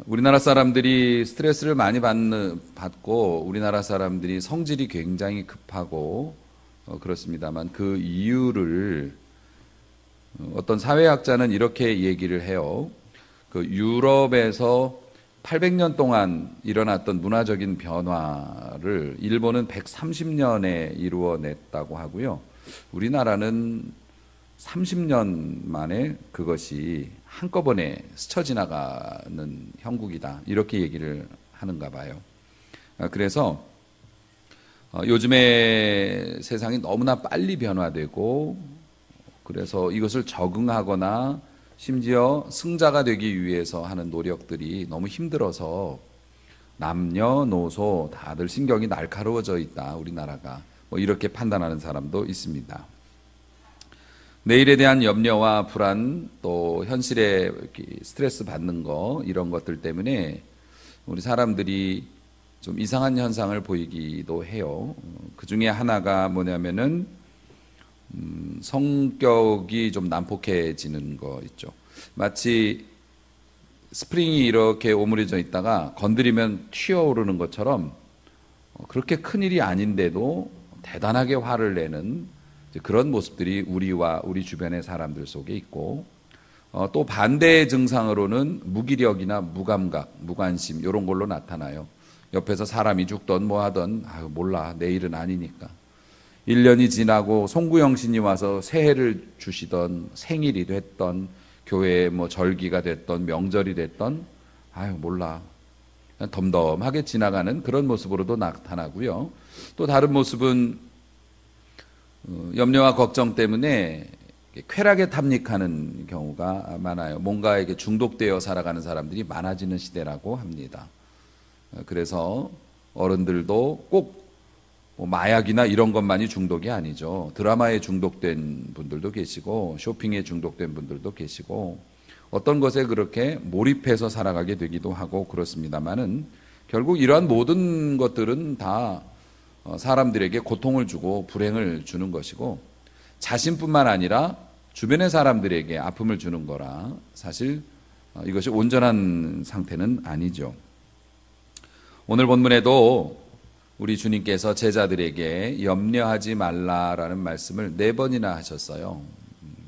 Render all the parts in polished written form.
우리나라 사람들이 스트레스를 많이 받고 우리나라 사람들이 성질이 굉장히 급하고 그렇습니다만 그 이유를 어떤 사회학자는 이렇게 얘기를 해요. 그 유럽에서 800년 동안 일어났던 문화적인 변화를 일본은 130년에 이루어냈다고 하고요. 우리나라는 30년 만에 그것이 한꺼번에 스쳐 지나가는 형국이다. 이렇게 얘기를 하는가 봐요. 그래서 요즘에 세상이 너무나 빨리 변화되고 그래서 이것을 적응하거나 심지어 승자가 되기 위해서 하는 노력들이 너무 힘들어서 남녀노소 다들 신경이 날카로워져 있다. 우리나라가 뭐 이렇게 판단하는 사람도 있습니다. 내일에 대한 염려와 불안, 또 현실에 스트레스 받는 거 이런 것들 때문에 우리 사람들이 좀 이상한 현상을 보이기도 해요. 그 중에 하나가 뭐냐면은 성격이 좀 난폭해지는 거 있죠. 마치 스프링이 이렇게 오므려져 있다가 건드리면 튀어오르는 것처럼 그렇게 큰 일이 아닌데도 대단하게 화를 내는 그런 모습들이 우리와 우리 주변의 사람들 속에 있고, 또 반대의 증상으로는 무기력이나 무감각, 무관심 이런 걸로 나타나요. 옆에서 사람이 죽던 뭐 하던 몰라, 내일은 아니니까. 1년이 지나고 송구영 신이 와서 새해를 주시던, 생일이 됐던, 교회에 뭐 절기가 됐던, 명절이 됐던 몰라, 그냥 덤덤하게 지나가는 그런 모습으로도 나타나고요. 또 다른 모습은 염려와 걱정 때문에 쾌락에 탐닉하는 경우가 많아요. 뭔가에게 중독되어 살아가는 사람들이 많아지는 시대라고 합니다. 그래서 어른들도 꼭 마약이나 이런 것만이 중독이 아니죠. 드라마에 중독된 분들도 계시고 쇼핑에 중독된 분들도 계시고 어떤 것에 그렇게 몰입해서 살아가게 되기도 하고 그렇습니다만은 결국 이러한 모든 것들은 다 사람들에게 고통을 주고 불행을 주는 것이고 자신뿐만 아니라 주변의 사람들에게 아픔을 주는 거라 사실 이것이 온전한 상태는 아니죠. 오늘 본문에도 우리 주님께서 제자들에게 염려하지 말라라는 말씀을 4번이나 하셨어요.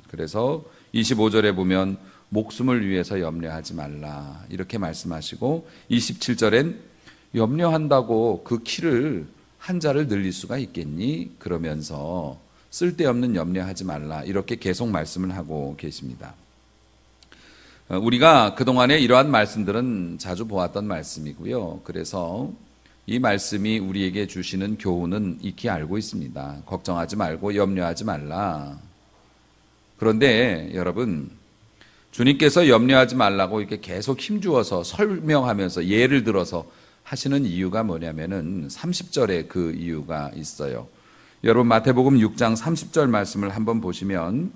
그래서 25절에 보면 목숨을 위해서 염려하지 말라 이렇게 말씀하시고 27절엔 염려한다고 그 키를 한 자를 늘릴 수가 있겠니? 그러면서 쓸데없는 염려하지 말라 이렇게 계속 말씀을 하고 계십니다. 우리가 그동안에 이러한 말씀들은 자주 보았던 말씀이고요. 그래서 이 말씀이 우리에게 주시는 교훈은 익히 알고 있습니다. 걱정하지 말고 염려하지 말라. 그런데 여러분, 주님께서 염려하지 말라고 이렇게 계속 힘주어서 설명하면서 예를 들어서 하시는 이유가 뭐냐면은 30절에 그 이유가 있어요. 여러분 마태복음 6장 30절 말씀을 한번 보시면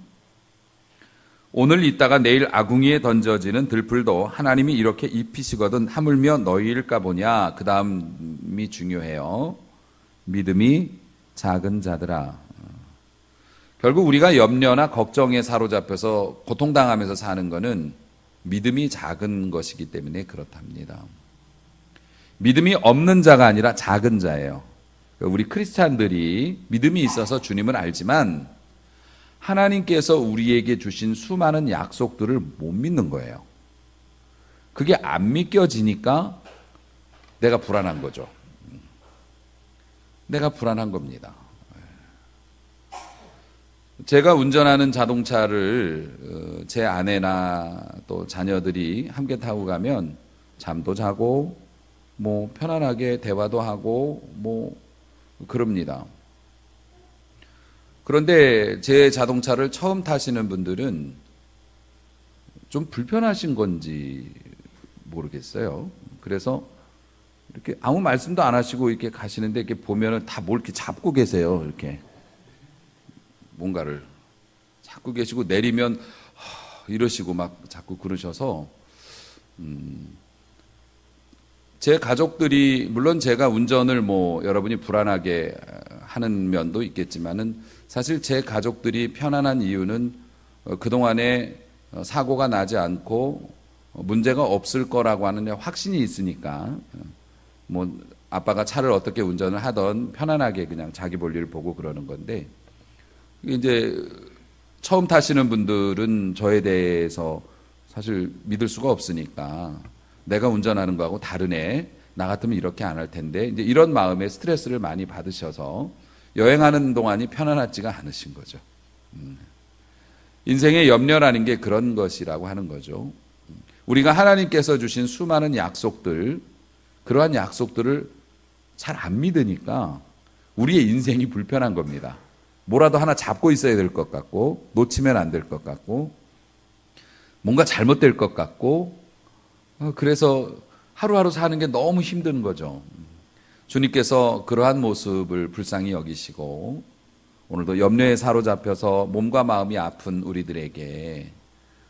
오늘 있다가 내일 아궁이에 던져지는 들풀도 하나님이 이렇게 입히시거든 하물며 너희일까 보냐. 그 다음이 중요해요. 믿음이 작은 자들아. 결국 우리가 염려나 걱정에 사로잡혀서 고통당하면서 사는 것은 믿음이 작은 것이기 때문에 그렇답니다. 믿음이 없는 자가 아니라 작은 자예요. 우리 크리스찬들이 믿음이 있어서 주님을 알지만 하나님께서 우리에게 주신 수많은 약속들을 못 믿는 거예요. 그게 안 믿겨지니까 내가 불안한 거죠. 내가 불안한 겁니다. 제가 운전하는 자동차를 제 아내나 또 자녀들이 함께 타고 가면 잠도 자고 뭐 편안하게 대화도 하고 뭐 그럽니다. 그런데 제 자동차를 처음 타시는 분들은 좀 불편하신 건지 모르겠어요. 그래서 이렇게 아무 말씀도 안 하시고 이렇게 가시는데 이렇게 보면은 다 뭘 이렇게 잡고 계세요. 이렇게 뭔가를 잡고 계시고 내리면 이러시고 막 자꾸 그러셔서 제 가족들이 물론 제가 운전을 뭐 여러분이 불안하게 하는 면도 있겠지만은 사실 제 가족들이 편안한 이유는 그동안에 사고가 나지 않고 문제가 없을 거라고 하는 확신이 있으니까 뭐 아빠가 차를 어떻게 운전을 하던 편안하게 그냥 자기 볼일 보고 그러는 건데, 이제 처음 타시는 분들은 저에 대해서 사실 믿을 수가 없으니까 내가 운전하는 거하고 다르네, 나 같으면 이렇게 안 할 텐데, 이제 이런 마음에 스트레스를 많이 받으셔서 여행하는 동안이 편안하지가 않으신 거죠. 인생의 염려라는 게 그런 것이라고 하는 거죠. 우리가 하나님께서 주신 수많은 약속들, 그러한 약속들을 잘 안 믿으니까 우리의 인생이 불편한 겁니다. 뭐라도 하나 잡고 있어야 될 것 같고, 놓치면 안 될 것 같고, 뭔가 잘못될 것 같고, 그래서 하루하루 사는 게 너무 힘든 거죠. 주님께서 그러한 모습을 불쌍히 여기시고 오늘도 염려에 사로잡혀서 몸과 마음이 아픈 우리들에게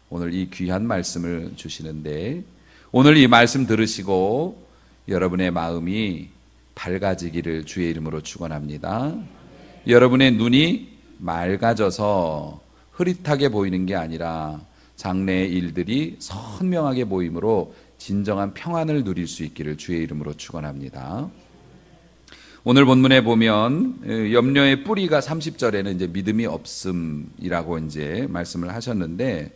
오늘 이 귀한 말씀을 주시는데, 오늘 이 말씀 들으시고 여러분의 마음이 밝아지기를 주의 이름으로 축원합니다. 여러분의 눈이 맑아져서 흐릿하게 보이는 게 아니라 장래의 일들이 선명하게 보임으로 진정한 평안을 누릴 수 있기를 주의 이름으로 축원합니다. 오늘 본문에 보면 염려의 뿌리가 30절에는 이제 믿음이 없음이라고 이제 말씀을 하셨는데,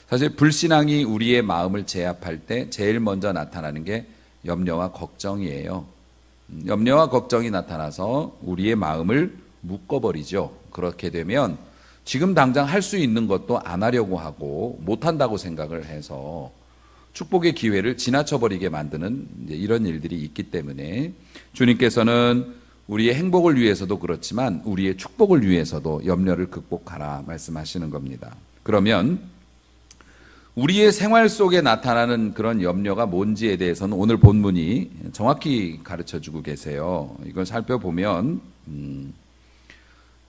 사실 불신앙이 우리의 마음을 제압할 때 제일 먼저 나타나는 게 염려와 걱정이에요. 염려와 걱정이 나타나서 우리의 마음을 묶어버리죠. 그렇게 되면 지금 당장 할 수 있는 것도 안 하려고 하고 못한다고 생각을 해서 축복의 기회를 지나쳐버리게 만드는 이제 이런 일들이 있기 때문에 주님께서는 우리의 행복을 위해서도 그렇지만 우리의 축복을 위해서도 염려를 극복하라 말씀하시는 겁니다. 그러면 우리의 생활 속에 나타나는 그런 염려가 뭔지에 대해서는 오늘 본문이 정확히 가르쳐주고 계세요. 이걸 살펴보면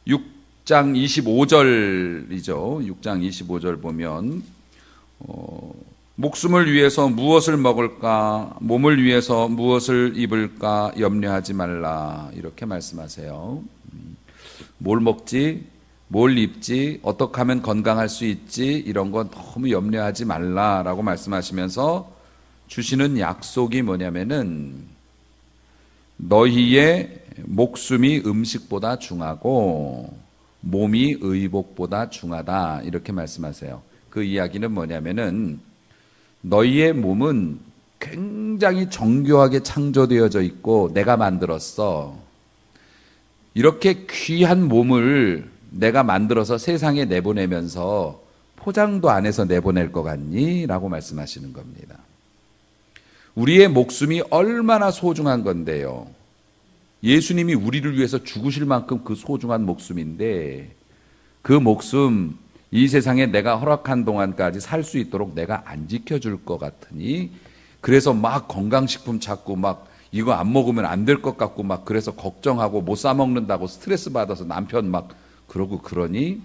6장 25절이죠. 6장 25절 보면 목숨을 위해서 무엇을 먹을까, 몸을 위해서 무엇을 입을까 염려하지 말라, 이렇게 말씀하세요. 뭘 먹지, 뭘 입지, 어떻게 하면 건강할 수 있지, 이런 건 너무 염려하지 말라라고 말씀하시면서 주시는 약속이 뭐냐면은 너희의 목숨이 음식보다 중하고 몸이 의복보다 중하다, 이렇게 말씀하세요. 그 이야기는 뭐냐면은 너희의 몸은 굉장히 정교하게 창조되어져 있고 내가 만들었어. 이렇게 귀한 몸을 내가 만들어서 세상에 내보내면서 포장도 안 해서 내보낼 것 같니? 라고 말씀하시는 겁니다. 우리의 목숨이 얼마나 소중한 건데요. 예수님이 우리를 위해서 죽으실 만큼 그 소중한 목숨인데, 그 목숨 이 세상에 내가 허락한 동안까지 살 수 있도록 내가 안 지켜줄 것 같으니, 그래서 막 건강식품 찾고 막 이거 안 먹으면 안 될 것 같고 막 그래서 걱정하고 못 사 먹는다고 스트레스 받아서 남편 막 그러고 그러니,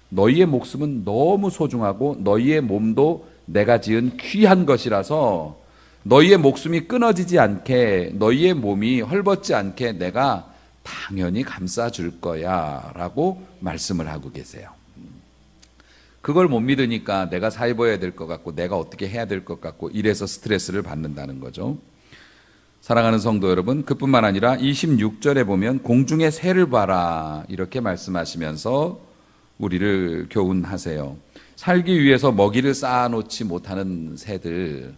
너희의 목숨은 너무 소중하고 너희의 몸도 내가 지은 귀한 것이라서 너희의 목숨이 끊어지지 않게, 너희의 몸이 헐벗지 않게 내가 당연히 감싸줄 거야 라고 말씀을 하고 계세요. 그걸 못 믿으니까 내가 사 입어야 될 것 같고 내가 어떻게 해야 될 것 같고 이래서 스트레스를 받는다는 거죠. 사랑하는 성도 여러분, 그뿐만 아니라 26절에 보면 공중의 새를 봐라 이렇게 말씀하시면서 우리를 교훈하세요. 살기 위해서 먹이를 쌓아놓지 못하는 새들,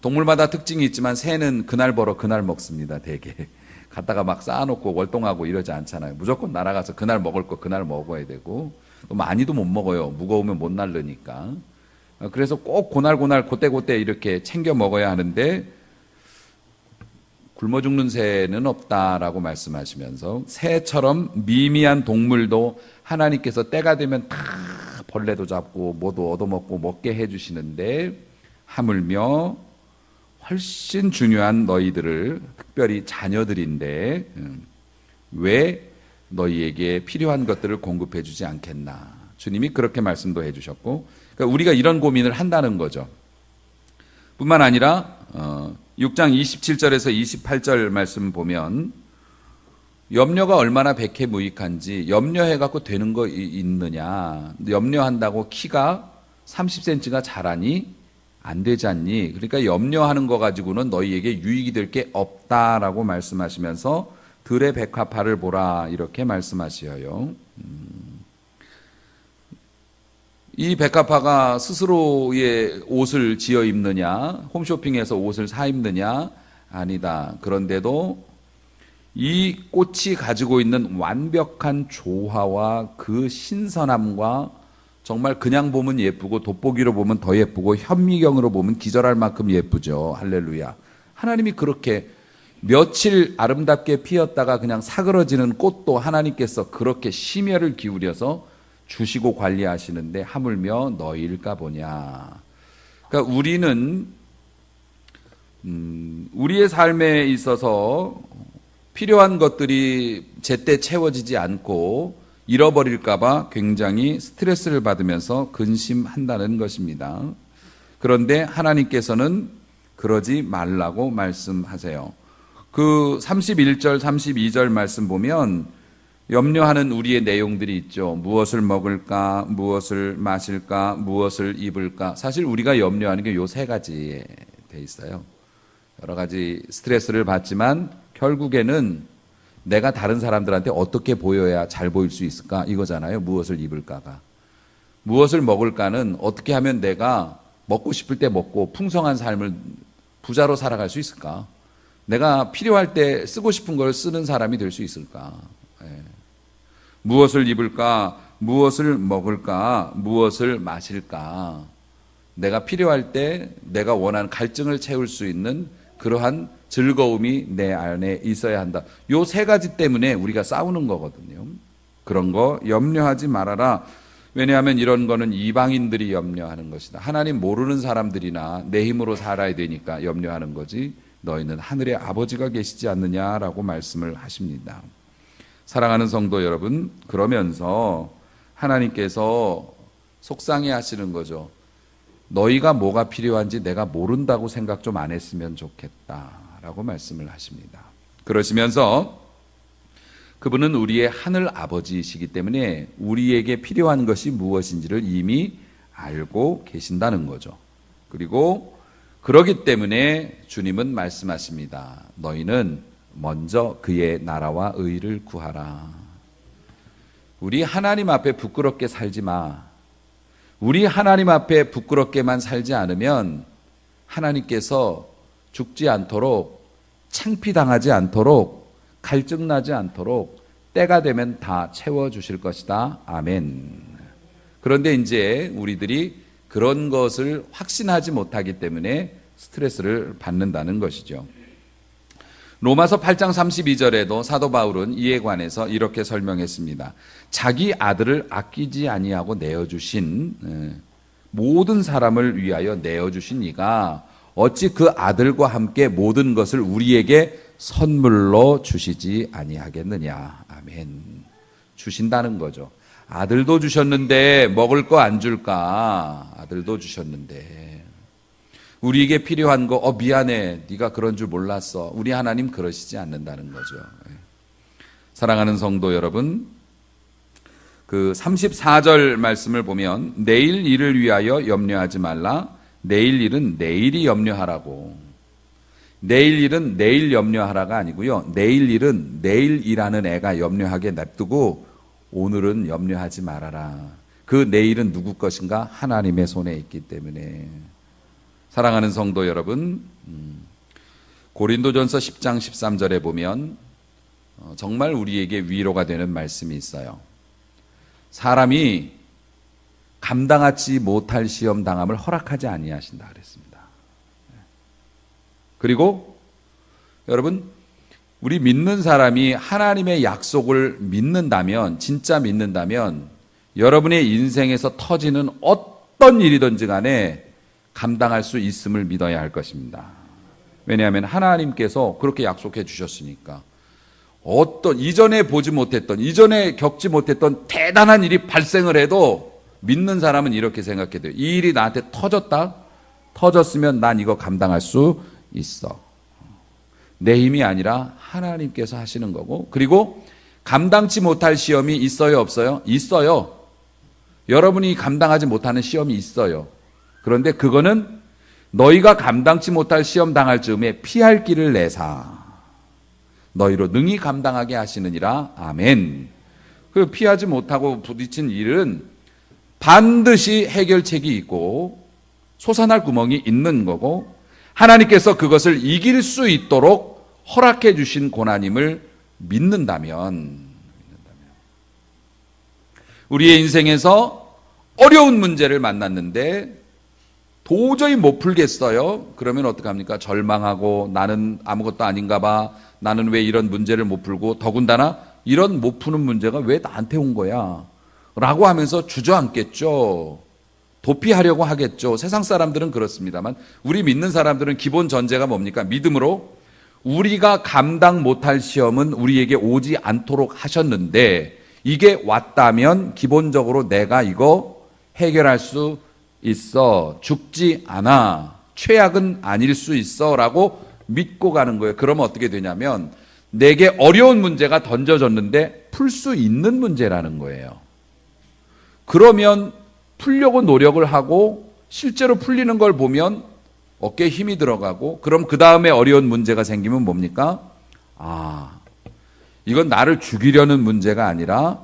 동물마다 특징이 있지만 새는 그날 벌어 그날 먹습니다. 대개 갖다가 막 쌓아놓고 월동하고 이러지 않잖아요. 무조건 날아가서 그날 먹을 거 그날 먹어야 되고, 또 많이도 못 먹어요. 무거우면 못 날르니까. 그래서 꼭 고날 그때 이렇게 챙겨 먹어야 하는데, 굶어 죽는 새는 없다라고 말씀하시면서 새처럼 미미한 동물도 하나님께서 때가 되면 다 벌레도 잡고 뭐도 얻어먹고 먹게 해주시는데, 하물며 훨씬 중요한 너희들을, 특별히 자녀들인데 왜 너희에게 필요한 것들을 공급해 주지 않겠나. 주님이 그렇게 말씀도 해주셨고, 그러니까 우리가 이런 고민을 한다는 거죠. 뿐만 아니라 6장 27절에서 28절 말씀 보면 염려가 얼마나 백해무익한지, 염려해갖고 되는 거 있느냐, 염려한다고 키가 30cm가 자라니? 안 되지 않니? 그러니까 염려하는 거 가지고는 너희에게 유익이 될 게 없다라고 말씀하시면서 들의 백합화를 보라 이렇게 말씀하시어요. 이 백합화가 스스로의 옷을 지어 입느냐, 홈쇼핑에서 옷을 사 입느냐? 아니다. 그런데도 이 꽃이 가지고 있는 완벽한 조화와 그 신선함과 정말 그냥 보면 예쁘고 돋보기로 보면 더 예쁘고 현미경으로 보면 기절할 만큼 예쁘죠. 할렐루야. 하나님이 그렇게 며칠 아름답게 피었다가 그냥 사그러지는 꽃도 하나님께서 그렇게 심혈을 기울여서 주시고 관리하시는데 하물며 너희일까 보냐. 그러니까 우리는 우리의 삶에 있어서 필요한 것들이 제때 채워지지 않고 잃어버릴까 봐 굉장히 스트레스를 받으면서 근심한다는 것입니다. 그런데 하나님께서는 그러지 말라고 말씀하세요. 그 31절, 32절 말씀 보면 염려하는 우리의 내용들이 있죠. 무엇을 먹을까, 무엇을 마실까, 무엇을 입을까. 사실 우리가 염려하는 게 요 세 가지에 돼 있어요. 여러 가지 스트레스를 받지만 결국에는 내가 다른 사람들한테 어떻게 보여야 잘 보일 수 있을까 이거잖아요. 무엇을 입을까가. 무엇을 먹을까는 어떻게 하면 내가 먹고 싶을 때 먹고 풍성한 삶을 부자로 살아갈 수 있을까. 내가 필요할 때 쓰고 싶은 걸 쓰는 사람이 될 수 있을까. 무엇을 입을까, 무엇을 먹을까, 무엇을 마실까. 내가 필요할 때 내가 원하는 갈증을 채울 수 있는 그러한 즐거움이 내 안에 있어야 한다. 요 세 가지 때문에 우리가 싸우는 거거든요. 그런 거 염려하지 말아라. 왜냐하면 이런 거는 이방인들이 염려하는 것이다. 하나님 모르는 사람들이나 내 힘으로 살아야 되니까 염려하는 거지. 너희는 하늘의 아버지가 계시지 않느냐라고 말씀을 하십니다. 사랑하는 성도 여러분, 그러면서 하나님께서 속상해 하시는 거죠. 너희가 뭐가 필요한지 내가 모른다고 생각 좀 안 했으면 좋겠다라고 말씀을 하십니다. 그러시면서 그분은 우리의 하늘 아버지이시기 때문에 우리에게 필요한 것이 무엇인지를 이미 알고 계신다는 거죠. 그리고 그러기 때문에 주님은 말씀하십니다. 너희는 먼저 그의 나라와 의를 구하라. 우리 하나님 앞에 부끄럽게 살지 마. 우리 하나님 앞에 부끄럽게만 살지 않으면 하나님께서 죽지 않도록, 창피당하지 않도록, 갈증나지 않도록 때가 되면 다 채워주실 것이다. 아멘. 그런데 이제 우리들이 그런 것을 확신하지 못하기 때문에 스트레스를 받는다는 것이죠. 로마서 8장 32절에도 사도 바울은 이에 관해서 이렇게 설명했습니다. 자기 아들을 아끼지 아니하고 내어주신 모든 사람을 위하여 내어주신 이가 어찌 그 아들과 함께 모든 것을 우리에게 선물로 주시지 아니하겠느냐. 아멘. 주신다는 거죠. 아들도 주셨는데 먹을 거 안 줄까? 아들도 주셨는데 우리에게 필요한 거 미안해. 네가 그런 줄 몰랐어. 우리 하나님 그러시지 않는다는 거죠. 사랑하는 성도 여러분, 그 34절 말씀을 보면 내일 일을 위하여 염려하지 말라. 내일 일은 내일이 염려하라고. 내일 일은 내일 염려하라가 아니고요. 내일 일은 내일 일하는 애가 염려하게 냅두고 오늘은 염려하지 말아라. 그 내일은 누구 것인가? 하나님의 손에 있기 때문에. 사랑하는 성도 여러분, 고린도전서 10장 13절에 보면 정말 우리에게 위로가 되는 말씀이 있어요. 사람이 감당하지 못할 시험 당함을 허락하지 아니하신다 그랬습니다. 그리고 여러분, 우리 믿는 사람이 하나님의 약속을 믿는다면, 진짜 믿는다면 여러분의 인생에서 터지는 어떤 일이든지 간에 감당할 수 있음을 믿어야 할 것입니다. 왜냐하면 하나님께서 그렇게 약속해 주셨으니까. 어떤 이전에 보지 못했던, 이전에 겪지 못했던 대단한 일이 발생을 해도 믿는 사람은 이렇게 생각해야 돼요. 이 일이 나한테 터졌다? 터졌으면 난 이거 감당할 수 있어. 내 힘이 아니라 하나님께서 하시는 거고, 그리고 감당치 못할 시험이 있어요, 없어요? 있어요. 여러분이 감당하지 못하는 시험이 있어요. 그런데 그거는 너희가 감당치 못할 시험 당할 즈음에 피할 길을 내사 너희로 능히 감당하게 하시느니라. 아멘. 그 피하지 못하고 부딪힌 일은 반드시 해결책이 있고 솟아날 구멍이 있는 거고, 하나님께서 그것을 이길 수 있도록 허락해 주신 고난임을 믿는다면 우리의 인생에서 어려운 문제를 만났는데 도저히 못 풀겠어요. 그러면 어떡합니까? 절망하고 나는 아무것도 아닌가 봐. 나는 왜 이런 문제를 못 풀고, 더군다나 이런 못 푸는 문제가 왜 나한테 온 거야? 라고 하면서 주저앉겠죠. 도피하려고 하겠죠. 세상 사람들은 그렇습니다만 우리 믿는 사람들은 기본 전제가 뭡니까? 믿음으로 우리가 감당 못할 시험은 우리에게 오지 않도록 하셨는데, 이게 왔다면 기본적으로 내가 이거 해결할 수 있어. 죽지 않아. 최악은 아닐 수 있어. 라고 믿고 가는 거예요. 그러면 어떻게 되냐면 내게 어려운 문제가 던져졌는데 풀 수 있는 문제라는 거예요. 그러면 풀려고 노력을 하고 실제로 풀리는 걸 보면 어깨에 힘이 들어가고, 그럼 그 다음에 어려운 문제가 생기면 뭡니까? 이건 나를 죽이려는 문제가 아니라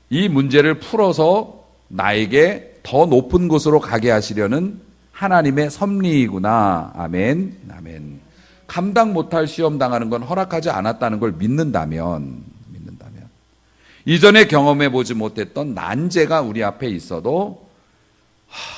이 문제를 풀어서 나에게 더 높은 곳으로 가게 하시려는 하나님의 섭리이구나. 아멘. 아멘. 감당 못할 시험 당하는 건 허락하지 않았다는 걸 믿는다면 이전에 경험해 보지 못했던 난제가 우리 앞에 있어도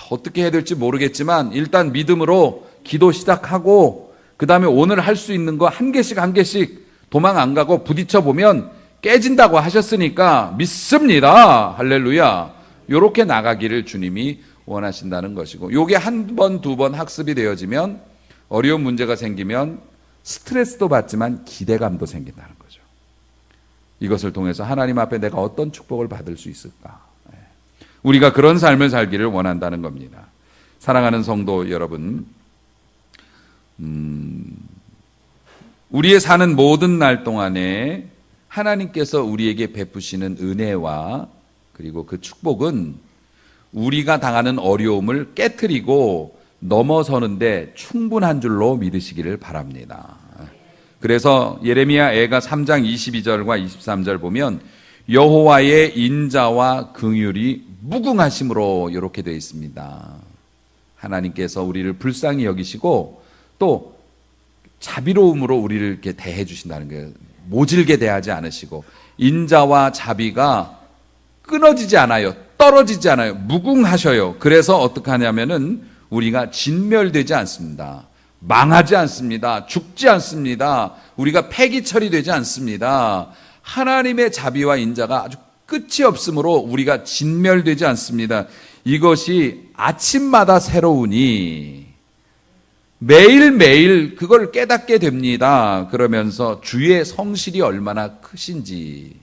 어떻게 해야 될지 모르겠지만 일단 믿음으로 기도 시작하고, 그 다음에 오늘 할 수 있는 거 한 개씩 도망 안 가고 부딪혀 보면 깨진다고 하셨으니까 믿습니다. 할렐루야. 이렇게 나가기를 주님이 원하신다는 것이고, 요게 한 번, 두 번 학습이 되어지면 어려운 문제가 생기면 스트레스도 받지만 기대감도 생긴다는 거죠. 이것을 통해서 하나님 앞에 내가 어떤 축복을 받을 수 있을까? 우리가 그런 삶을 살기를 원한다는 겁니다. 사랑하는 성도 여러분, 우리의 사는 모든 날 동안에 하나님께서 우리에게 베푸시는 은혜와 그리고 그 축복은 우리가 당하는 어려움을 깨트리고 넘어서는데 충분한 줄로 믿으시기를 바랍니다. 그래서 예레미야 애가 3장 22절과 23절 보면 여호와의 인자와 긍휼이 무궁하심으로 이렇게 되어 있습니다. 하나님께서 우리를 불쌍히 여기시고 또 자비로움으로 우리를 이렇게 대해 주신다는 거예요. 모질게 대하지 않으시고, 인자와 자비가 끊어지지 않아요. 떨어지지 않아요. 무궁하셔요. 그래서 어떻게 하냐면은 우리가 진멸되지 않습니다. 망하지 않습니다. 죽지 않습니다. 우리가 폐기 처리되지 않습니다. 하나님의 자비와 인자가 아주 끝이 없으므로 우리가 진멸되지 않습니다. 이것이 아침마다 새로우니 매일매일 그걸 깨닫게 됩니다. 그러면서 주의 성실이 얼마나 크신지,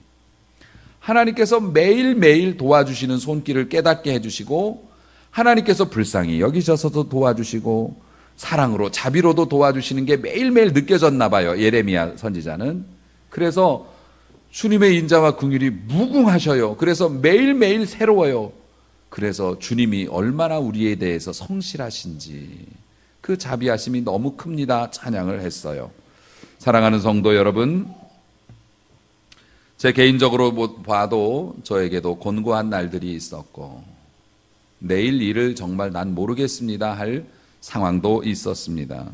하나님께서 매일매일 도와주시는 손길을 깨닫게 해주시고, 하나님께서 불쌍히 여기셔서도 도와주시고 사랑으로 자비로도 도와주시는 게 매일매일 느껴졌나 봐요. 예레미야 선지자는. 그래서 주님의 인자와 긍휼이 무궁하셔요. 그래서 매일매일 새로워요. 그래서 주님이 얼마나 우리에 대해서 성실하신지, 그 자비하심이 너무 큽니다. 찬양을 했어요. 사랑하는 성도 여러분, 제 개인적으로 봐도 저에게도 곤고한 날들이 있었고, 내일 일을 정말 난 모르겠습니다 할 상황도 있었습니다.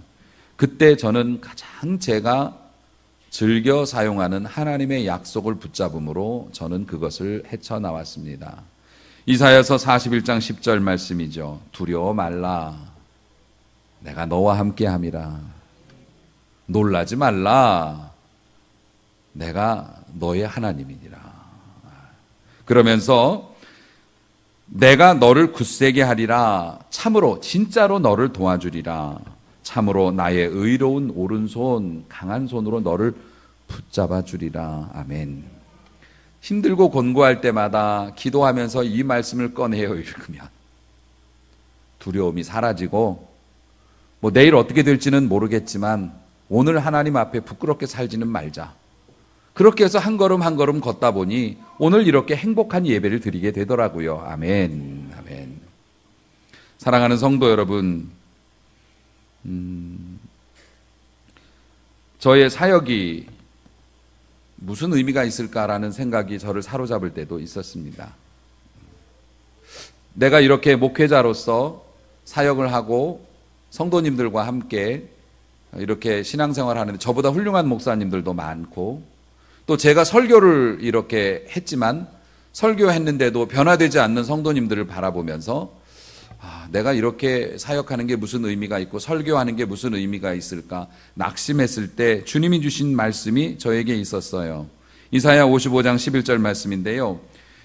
그때 저는 가장 제가 즐겨 사용하는 하나님의 약속을 붙잡음으로 저는 그것을 헤쳐나왔습니다. 이사야서 41장 10절 말씀이죠. 두려워 말라. 내가 너와 함께함이라. 놀라지 말라. 내가 너의 하나님이니라. 그러면서 내가 너를 굳세게 하리라. 참으로 진짜로 너를 도와주리라. 참으로 나의 의로운 오른손 강한 손으로 너를 붙잡아 주리라. 아멘. 힘들고 곤고할 때마다 기도하면서 이 말씀을 꺼내어 읽으면 두려움이 사라지고, 내일 어떻게 될지는 모르겠지만 오늘 하나님 앞에 부끄럽게 살지는 말자. 그렇게 해서 한 걸음 한 걸음 걷다 보니 오늘 이렇게 행복한 예배를 드리게 되더라고요. 아멘. 아멘. 사랑하는 성도 여러분, 저의 사역이 무슨 의미가 있을까라는 생각이 저를 사로잡을 때도 있었습니다. 내가 이렇게 목회자로서 사역을 하고 성도님들과 함께 이렇게 신앙생활을 하는데 저보다 훌륭한 목사님들도 많고, 또 제가 설교를 이렇게 했지만 설교했는데도 변화되지 않는 성도님들을 바라보면서 내가 이렇게 사역하는 게 무슨 의미가 있고 설교하는 게 무슨 의미가 있을까 낙심했을 때 주님이 주신 말씀이 저에게 있었어요. 이사야 55장 11절 말씀인데요.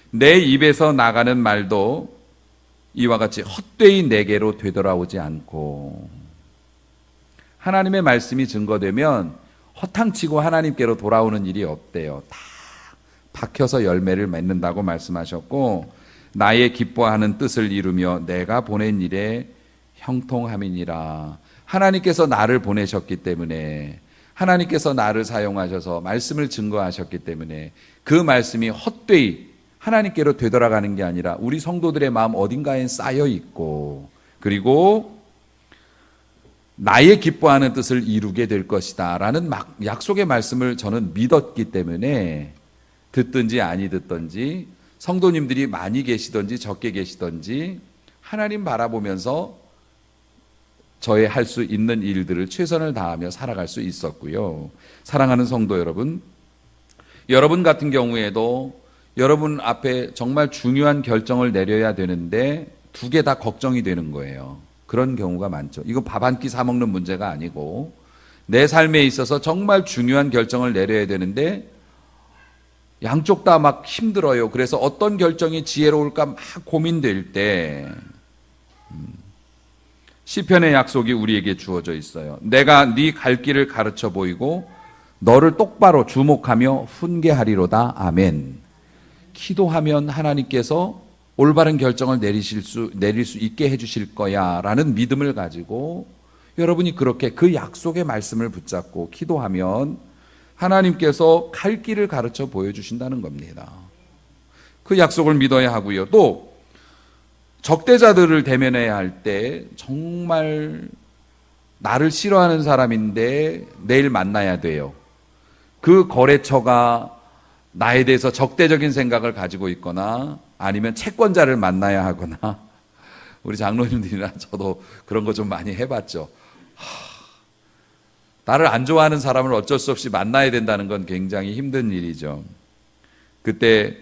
내 입에서 나가는 말도 이와 같이 헛되이 내게로 되돌아오지 않고, 하나님의 말씀이 증거되면 허탕치고 하나님께로 돌아오는 일이 없대요. 다 박혀서 열매를 맺는다고 말씀하셨고, 나의 기뻐하는 뜻을 이루며 내가 보낸 일에 형통함이니라. 하나님께서 나를 보내셨기 때문에, 하나님께서 나를 사용하셔서 말씀을 증거하셨기 때문에 그 말씀이 헛되이 하나님께로 되돌아가는 게 아니라 우리 성도들의 마음 어딘가에 쌓여 있고, 그리고 나의 기뻐하는 뜻을 이루게 될 것이다 라는 약속의 말씀을 저는 믿었기 때문에, 듣든지 아니 듣든지, 성도님들이 많이 계시든지 적게 계시든지 하나님 바라보면서 저의 할 수 있는 일들을 최선을 다하며 살아갈 수 있었고요. 사랑하는 성도 여러분, 여러분 같은 경우에도 여러분 앞에 정말 중요한 결정을 내려야 되는데 두 개 다 걱정이 되는 거예요. 그런 경우가 많죠. 이거 밥 한 끼 사 먹는 문제가 아니고 내 삶에 있어서 정말 중요한 결정을 내려야 되는데 양쪽 다 막 힘들어요. 그래서 어떤 결정이 지혜로울까 막 고민될 때 시편의 약속이 우리에게 주어져 있어요. 내가 네 갈 길을 가르쳐 보이고 너를 똑바로 주목하며 훈계하리로다. 아멘. 기도하면 하나님께서 올바른 결정을 내릴 수 있게 해주실 거야 라는 믿음을 가지고 여러분이 그렇게 그 약속의 말씀을 붙잡고 기도하면 하나님께서 갈 길을 가르쳐 보여주신다는 겁니다. 그 약속을 믿어야 하고요. 또 적대자들을 대면해야 할 때 정말 나를 싫어하는 사람인데 내일 만나야 돼요. 그 거래처가 나에 대해서 적대적인 생각을 가지고 있거나 아니면 채권자를 만나야 하거나, 우리 장로님들이나 저도 그런 거 좀 많이 해봤죠. 나를 안 좋아하는 사람을 어쩔 수 없이 만나야 된다는 건 굉장히 힘든 일이죠. 그때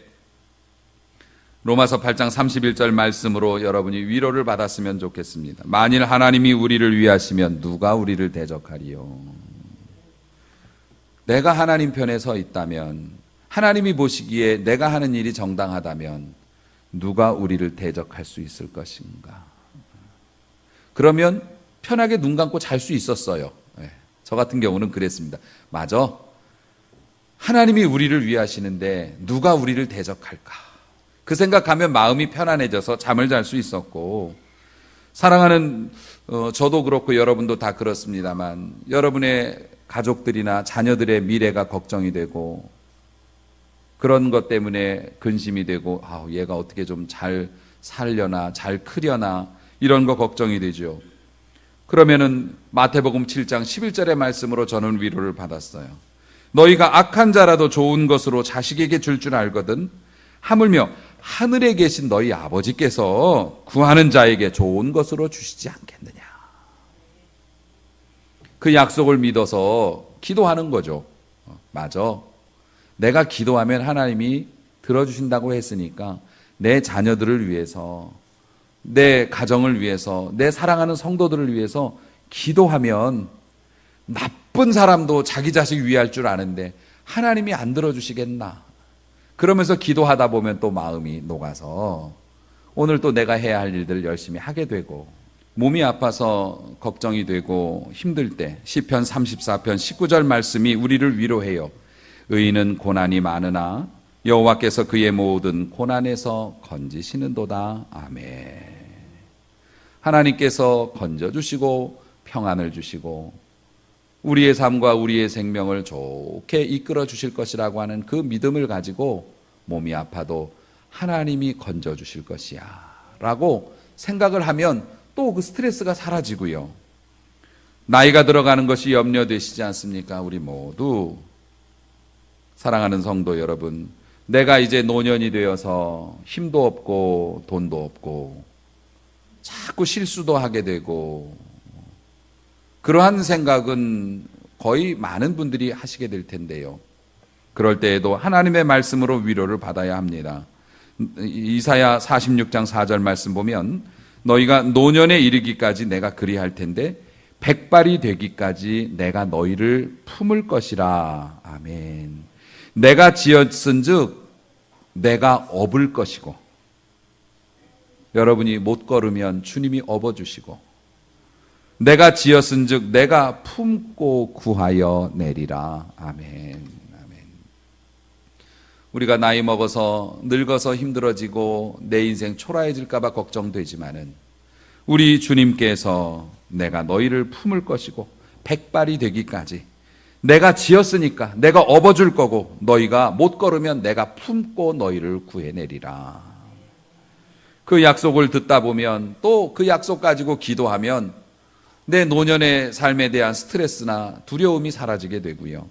로마서 8장 31절 말씀으로 여러분이 위로를 받았으면 좋겠습니다. 만일 하나님이 우리를 위하시면 누가 우리를 대적하리요. 내가 하나님 편에 서 있다면, 하나님이 보시기에 내가 하는 일이 정당하다면 누가 우리를 대적할 수 있을 것인가. 그러면 편하게 눈 감고 잘 수 있었어요. 저 같은 경우는 그랬습니다. 맞아, 하나님이 우리를 위하시는데 누가 우리를 대적할까. 그 생각하면 마음이 편안해져서 잠을 잘 수 있었고, 사랑하는 저도 그렇고 여러분도 다 그렇습니다만 여러분의 가족들이나 자녀들의 미래가 걱정이 되고 그런 것 때문에 근심이 되고 얘가 어떻게 좀 잘 살려나 잘 크려나 이런 거 걱정이 되죠. 그러면은 마태복음 7장 11절의 말씀으로 저는 위로를 받았어요. 너희가 악한 자라도 좋은 것으로 자식에게 줄 줄 알거든 하물며 하늘에 계신 너희 아버지께서 구하는 자에게 좋은 것으로 주시지 않겠느냐. 그 약속을 믿어서 기도하는 거죠. 맞아, 내가 기도하면 하나님이 들어주신다고 했으니까 내 자녀들을 위해서, 내 가정을 위해서, 내 사랑하는 성도들을 위해서 기도하면 나쁜 사람도 자기 자식 위할 줄 아는데 하나님이 안 들어주시겠나. 그러면서 기도하다 보면 또 마음이 녹아서 오늘 또 내가 해야 할 일들을 열심히 하게 되고, 몸이 아파서 걱정이 되고 힘들 때 시편 34편 19절 말씀이 우리를 위로해요. 의인은 고난이 많으나 여호와께서 그의 모든 고난에서 건지시는도다. 아멘. 하나님께서 건져주시고 평안을 주시고 우리의 삶과 우리의 생명을 좋게 이끌어 주실 것이라고 하는 그 믿음을 가지고 몸이 아파도 하나님이 건져 주실 것이야 라고 생각을 하면 또 그 스트레스가 사라지고요. 나이가 들어가는 것이 염려되시지 않습니까? 우리 모두 사랑하는 성도 여러분, 내가 이제 노년이 되어서 힘도 없고 돈도 없고 자꾸 실수도 하게 되고, 그러한 생각은 거의 많은 분들이 하시게 될 텐데요. 그럴 때에도 하나님의 말씀으로 위로를 받아야 합니다. 이사야 46장 4절 말씀 보면 너희가 노년에 이르기까지 내가 그리할 텐데 백발이 되기까지 내가 너희를 품을 것이라. 아멘. 내가 지었은즉 내가 업을 것이고, 여러분이 못 걸으면 주님이 업어주시고, 내가 지었은즉 내가 품고 구하여 내리라. 아멘. 아멘. 우리가 나이 먹어서 늙어서 힘들어지고 내 인생 초라해질까 봐 걱정되지만은 우리 주님께서 내가 너희를 품을 것이고 백발이 되기까지 내가 지었으니까 내가 업어줄 거고, 너희가 못 걸으면 내가 품고 너희를 구해내리라. 그 약속을 듣다 보면 또 그 약속 가지고 기도하면 내 노년의 삶에 대한 스트레스나 두려움이 사라지게 되고요.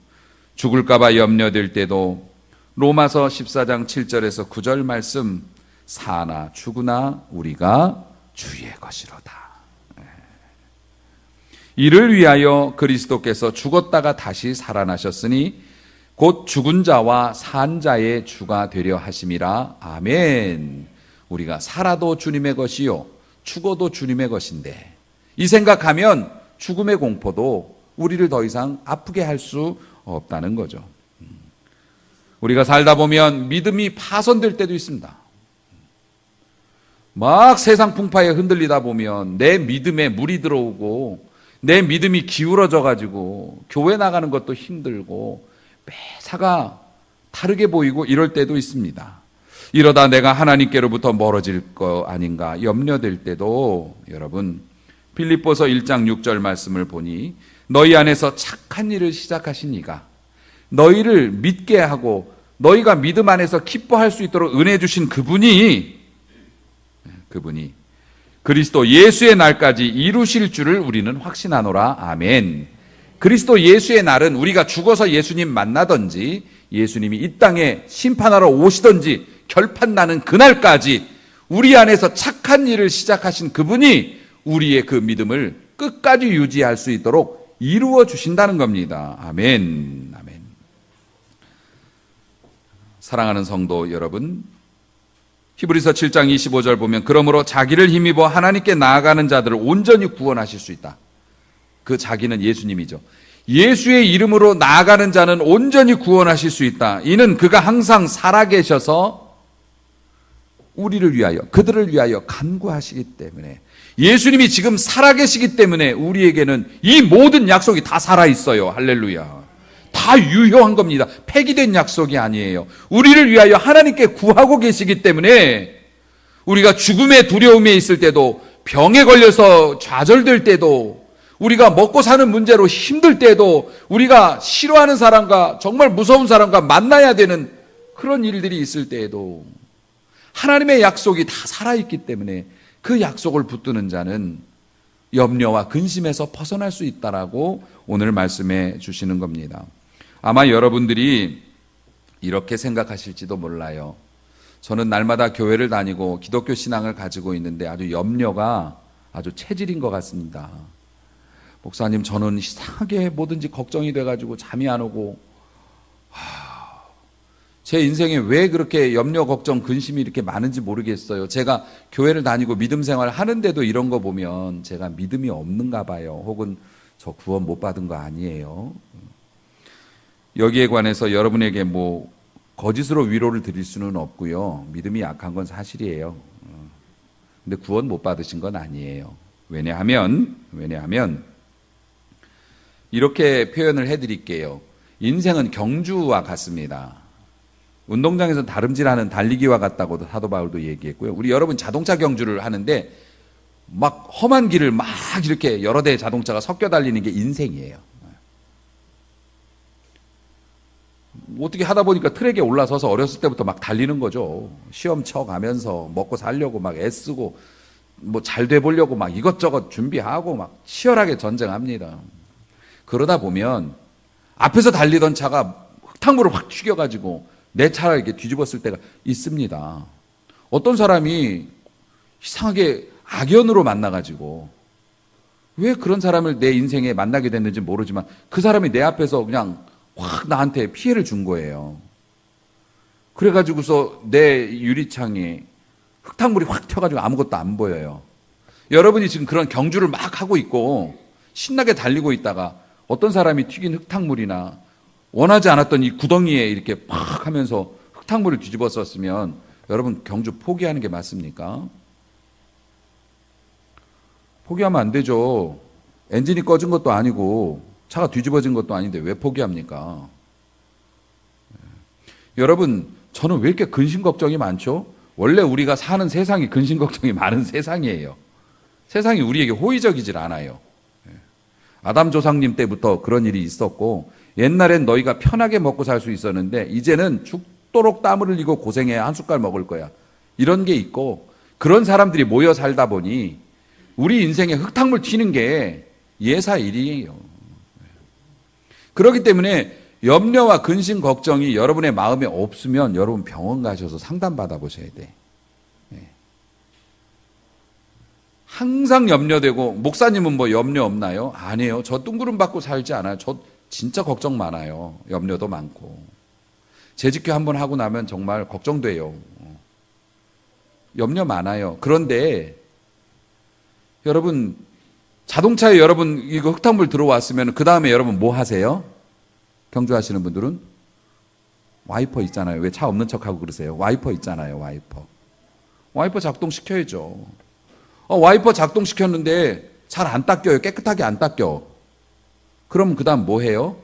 죽을까 봐 염려될 때도 로마서 14장 7절에서 9절 말씀, 사나 죽으나 우리가 주의 것이로다. 이를 위하여 그리스도께서 죽었다가 다시 살아나셨으니 곧 죽은 자와 산 자의 주가 되려 하심이라. 아멘. 우리가 살아도 주님의 것이요 죽어도 주님의 것인데, 이 생각하면 죽음의 공포도 우리를 더 이상 아프게 할 수 없다는 거죠. 우리가 살다 보면 믿음이 파손될 때도 있습니다. 막 세상 풍파에 흔들리다 보면 내 믿음에 물이 들어오고 내 믿음이 기울어져 가지고 교회 나가는 것도 힘들고 매사가 다르게 보이고 이럴 때도 있습니다. 이러다 내가 하나님께로부터 멀어질 거 아닌가 염려될 때도, 여러분 빌립보서 1장 6절 말씀을 보니 너희 안에서 착한 일을 시작하신 이가 너희를 믿게 하고 너희가 믿음 안에서 기뻐할 수 있도록 은혜 주신 그분이 그리스도 예수의 날까지 이루실 줄을 우리는 확신하노라. 아멘. 그리스도 예수의 날은 우리가 죽어서 예수님 만나든지 예수님이 이 땅에 심판하러 오시든지 결판나는 그날까지 우리 안에서 착한 일을 시작하신 그분이 우리의 그 믿음을 끝까지 유지할 수 있도록 이루어 주신다는 겁니다. 아멘. 아멘. 사랑하는 성도 여러분, 히브리서 7장 25절 보면 그러므로 자기를 힘입어 하나님께 나아가는 자들을 온전히 구원하실 수 있다. 그 자기는 예수님이죠. 예수의 이름으로 나아가는 자는 온전히 구원하실 수 있다. 이는 그가 항상 살아계셔서 우리를 위하여, 그들을 위하여 간구하시기 때문에, 예수님이 지금 살아계시기 때문에 우리에게는 이 모든 약속이 다 살아있어요. 할렐루야. 다 유효한 겁니다. 폐기된 약속이 아니에요. 우리를 위하여 하나님께 구하고 계시기 때문에 우리가 죽음의 두려움에 있을 때도, 병에 걸려서 좌절될 때도, 우리가 먹고 사는 문제로 힘들 때도, 우리가 싫어하는 사람과 정말 무서운 사람과 만나야 되는 그런 일들이 있을 때에도 하나님의 약속이 다 살아있기 때문에 그 약속을 붙드는 자는 염려와 근심에서 벗어날 수 있다라고 오늘 말씀해 주시는 겁니다. 아마 여러분들이 이렇게 생각하실지도 몰라요. 저는 날마다 교회를 다니고 기독교 신앙을 가지고 있는데 아주 염려가 아주 체질인 것 같습니다. 목사님, 저는 이상하게 뭐든지 걱정이 돼가지고 잠이 안 오고, 제 인생에 왜 그렇게 염려, 걱정, 근심이 이렇게 많은지 모르겠어요. 제가 교회를 다니고 믿음 생활을 하는데도 이런 거 보면 제가 믿음이 없는가 봐요. 혹은 저 구원 못 받은 거 아니에요. 여기에 관해서 여러분에게 뭐 거짓으로 위로를 드릴 수는 없고요. 믿음이 약한 건 사실이에요. 근데 구원 못 받으신 건 아니에요. 왜냐하면 이렇게 표현을 해드릴게요. 인생은 경주와 같습니다. 운동장에서 다름질하는 달리기와 같다고도 사도 바울도 얘기했고요. 우리 여러분 자동차 경주를 하는데 막 험한 길을 막 이렇게 여러 대의 자동차가 섞여 달리는 게 인생이에요. 어떻게 하다 보니까 트랙에 올라서서 어렸을 때부터 막 달리는 거죠. 시험 쳐가면서 먹고 살려고 막 애쓰고 뭐 잘 돼 보려고 막 이것저것 준비하고 막 치열하게 전쟁합니다. 그러다 보면 앞에서 달리던 차가 흙탕물을 확 튀겨가지고 내 차를 이렇게 뒤집었을 때가 있습니다. 어떤 사람이 이상하게 악연으로 만나가지고 왜 그런 사람을 내 인생에 만나게 됐는지 모르지만 그 사람이 내 앞에서 그냥 확 나한테 피해를 준 거예요. 그래가지고서 내 유리창에 흙탕물이 확 튀어가지고 아무것도 안 보여요. 여러분이 지금 그런 경주를 막 하고 있고 신나게 달리고 있다가 어떤 사람이 튀긴 흙탕물이나 원하지 않았던 이 구덩이에 이렇게 팍 하면서 흙탕물을 뒤집었었으면 여러분 경주 포기하는 게 맞습니까? 포기하면 안 되죠. 엔진이 꺼진 것도 아니고 차가 뒤집어진 것도 아닌데 왜 포기합니까? 여러분, 저는 왜 이렇게 근심 걱정이 많죠? 원래 우리가 사는 세상이 근심 걱정이 많은 세상이에요. 세상이 우리에게 호의적이질 않아요. 아담 조상님 때부터 그런 일이 있었고 옛날엔 너희가 편하게 먹고 살 수 있었는데 이제는 죽도록 땀을 흘리고 고생해야 한 숟갈 먹을 거야. 이런 게 있고 그런 사람들이 모여 살다 보니 우리 인생에 흙탕물 튀는 게 예사일이에요. 그렇기 때문에 염려와 근심 걱정이 여러분의 마음에 없으면 여러분 병원 가셔서 상담 받아보셔야 돼. 항상 염려되고 목사님은 뭐 염려 없나요? 아니에요. 저 뜬구름 받고 살지 않아요. 저 진짜 걱정 많아요. 염려도 많고. 재직회 한번 하고 나면 정말 걱정돼요. 염려 많아요. 그런데 여러분 자동차에 여러분 이거 흙탕물 들어왔으면 그 다음에 여러분 뭐 하세요? 경주하시는 분들은 와이퍼 있잖아요. 왜 차 없는 척하고 그러세요? 와이퍼 있잖아요. 와이퍼 작동시켜야죠. 와이퍼 작동시켰는데 잘 안 닦여요. 깨끗하게 안 닦여. 그럼 그 다음 뭐 해요?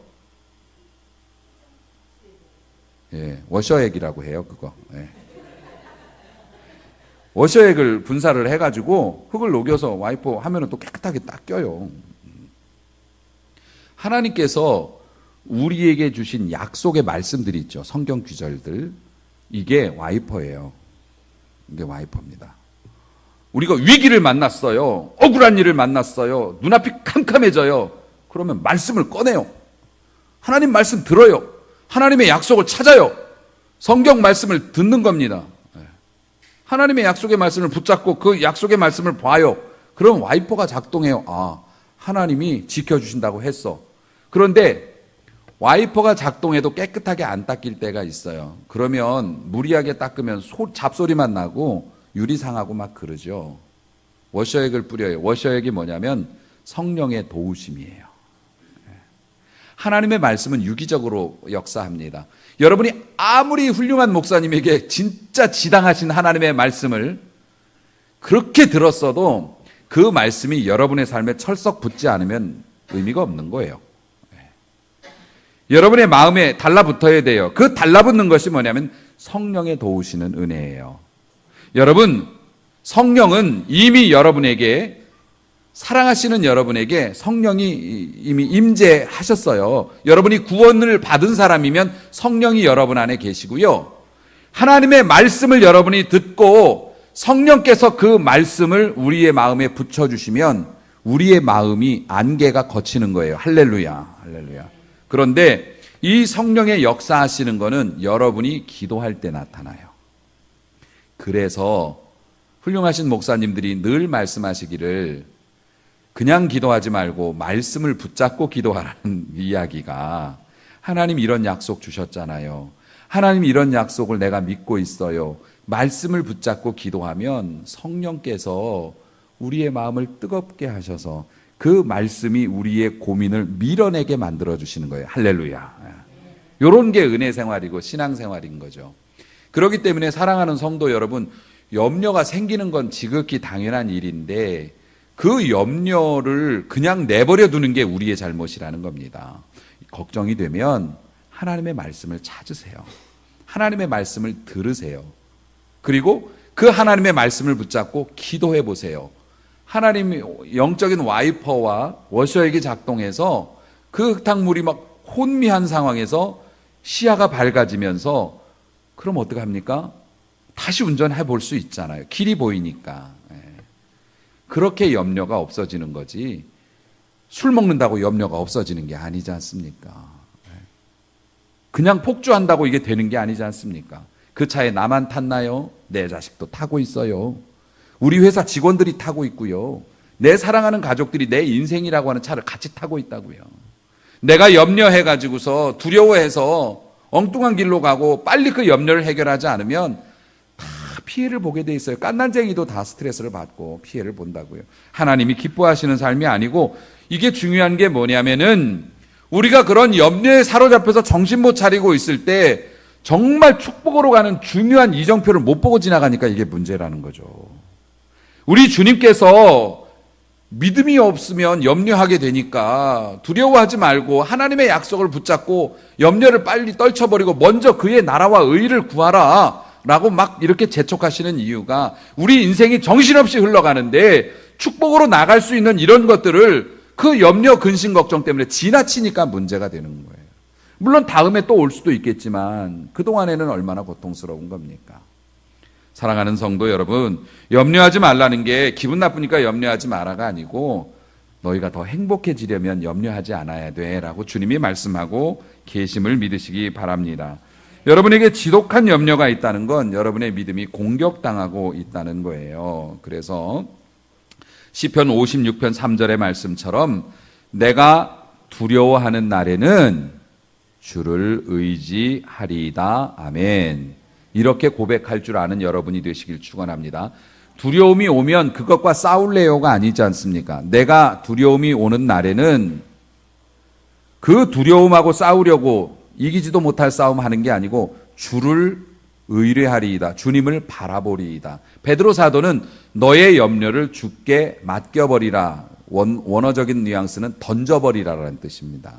워셔액이라고 해요. 그거. 워셔액을 분사를 해가지고 흙을 녹여서 와이퍼 하면은 또 깨끗하게 닦여요. 하나님께서 우리에게 주신 약속의 말씀들이 있죠. 성경 구절들. 이게 와이퍼예요. 이게 와이퍼입니다. 우리가 위기를 만났어요. 억울한 일을 만났어요. 눈앞이 캄캄해져요. 그러면 말씀을 꺼내요. 하나님 말씀 들어요. 하나님의 약속을 찾아요. 성경 말씀을 듣는 겁니다. 하나님의 약속의 말씀을 붙잡고 그 약속의 말씀을 봐요. 그럼 와이퍼가 작동해요. 아, 하나님이 지켜주신다고 했어. 그런데 와이퍼가 작동해도 깨끗하게 안 닦일 때가 있어요. 그러면 무리하게 닦으면 잡소리만 나고 유리 상하고 막 그러죠. 워셔액을 뿌려요. 워셔액이 뭐냐면 성령의 도우심이에요. 하나님의 말씀은 유기적으로 역사합니다. 여러분이 아무리 훌륭한 목사님에게 진짜 지당하신 하나님의 말씀을 그렇게 들었어도 그 말씀이 여러분의 삶에 철썩 붙지 않으면 의미가 없는 거예요. 여러분의 마음에 달라붙어야 돼요. 그 달라붙는 것이 뭐냐면 성령의 도우시는 은혜예요. 여러분, 성령은 이미 여러분에게 사랑하시는 여러분에게 성령이 이미 임재하셨어요. 여러분이 구원을 받은 사람이면 성령이 여러분 안에 계시고요. 하나님의 말씀을 여러분이 듣고 성령께서 그 말씀을 우리의 마음에 붙여주시면 우리의 마음이 안개가 걷히는 거예요. 할렐루야, 할렐루야. 그런데 이 성령의 역사하시는 거는 여러분이 기도할 때 나타나요. 그래서 훌륭하신 목사님들이 늘 말씀하시기를 그냥 기도하지 말고 말씀을 붙잡고 기도하라는 이야기가 하나님 이런 약속 주셨잖아요. 하나님 이런 약속을 내가 믿고 있어요. 말씀을 붙잡고 기도하면 성령께서 우리의 마음을 뜨겁게 하셔서 그 말씀이 우리의 고민을 밀어내게 만들어주시는 거예요. 할렐루야. 이런 게 은혜 생활이고 신앙 생활인 거죠. 그렇기 때문에 사랑하는 성도 여러분, 염려가 생기는 건 지극히 당연한 일인데 그 염려를 그냥 내버려 두는 게 우리의 잘못이라는 겁니다. 걱정이 되면 하나님의 말씀을 찾으세요. 하나님의 말씀을 들으세요. 그리고 그 하나님의 말씀을 붙잡고 기도해 보세요. 하나님이 영적인 와이퍼와 워셔액이 작동해서 그 흙탕물이 막 혼미한 상황에서 시야가 밝아지면서 그럼 어떡합니까? 다시 운전해 볼 수 있잖아요. 길이 보이니까. 그렇게 염려가 없어지는 거지 술 먹는다고 염려가 없어지는 게 아니지 않습니까? 그냥 폭주한다고 이게 되는 게 아니지 않습니까? 그 차에 나만 탔나요? 내 자식도 타고 있어요. 우리 회사 직원들이 타고 있고요. 내 사랑하는 가족들이 내 인생이라고 하는 차를 같이 타고 있다고요. 내가 염려해가지고서 두려워해서 엉뚱한 길로 가고 빨리 그 염려를 해결하지 않으면 다 피해를 보게 돼 있어요. 깐난쟁이도 다 스트레스를 받고 피해를 본다고요. 하나님이 기뻐하시는 삶이 아니고 이게 중요한 게 뭐냐면은 우리가 그런 염려에 사로잡혀서 정신 못 차리고 있을 때 정말 축복으로 가는 중요한 이정표를 못 보고 지나가니까 이게 문제라는 거죠. 우리 주님께서 믿음이 없으면 염려하게 되니까 두려워하지 말고 하나님의 약속을 붙잡고 염려를 빨리 떨쳐버리고 먼저 그의 나라와 의를 구하라 라고 막 이렇게 재촉하시는 이유가 우리 인생이 정신없이 흘러가는데 축복으로 나갈 수 있는 이런 것들을 그 염려, 근심, 걱정 때문에 지나치니까 문제가 되는 거예요. 물론 다음에 또 올 수도 있겠지만 그동안에는 얼마나 고통스러운 겁니까? 사랑하는 성도 여러분, 염려하지 말라는 게 기분 나쁘니까 염려하지 마라가 아니고 너희가 더 행복해지려면 염려하지 않아야 돼 라고 주님이 말씀하고 계심을 믿으시기 바랍니다. 여러분에게 지독한 염려가 있다는 건 여러분의 믿음이 공격당하고 있다는 거예요. 그래서 시편 56편 3절의 말씀처럼 내가 두려워하는 날에는 주를 의지하리이다. 아멘. 이렇게 고백할 줄 아는 여러분이 되시길 축원합니다. 두려움이 오면 그것과 싸울래요가 아니지 않습니까? 내가 두려움이 오는 날에는 그 두려움하고 싸우려고 이기지도 못할 싸움 하는 게 아니고 주를 의뢰하리이다. 주님을 바라보리이다. 베드로 사도는 너의 염려를 주께 맡겨버리라. 원어적인 뉘앙스는 던져버리라라는 뜻입니다.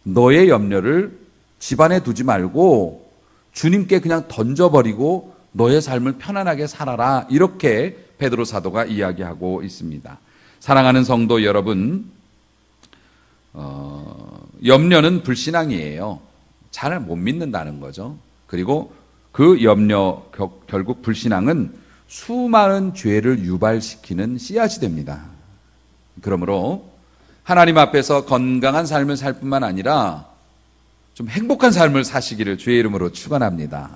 너의 염려를 집안에 두지 말고 주님께 그냥 던져버리고 너의 삶을 편안하게 살아라. 이렇게 베드로 사도가 이야기하고 있습니다. 사랑하는 성도 여러분, 염려는 불신앙이에요. 잘 못 믿는다는 거죠. 그리고 그 염려, 결국 불신앙은 수많은 죄를 유발시키는 씨앗이 됩니다. 그러므로 하나님 앞에서 건강한 삶을 살 뿐만 아니라 좀 행복한 삶을 사시기를 주의 이름으로 축원합니다.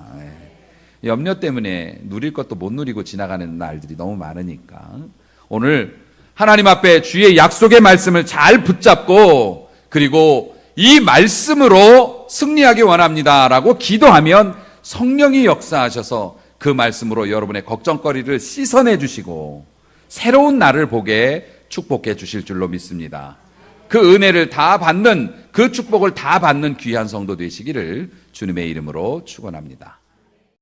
염려 때문에 누릴 것도 못 누리고 지나가는 날들이 너무 많으니까 오늘 하나님 앞에 주의 약속의 말씀을 잘 붙잡고 그리고 이 말씀으로 승리하기 원합니다라고 기도하면 성령이 역사하셔서 그 말씀으로 여러분의 걱정거리를 씻어내 주시고 새로운 날을 보게 축복해 주실 줄로 믿습니다. 그 은혜를 다 받는, 그 축복을 다 받는 귀한 성도 되시기를 주님의 이름으로 축원합니다.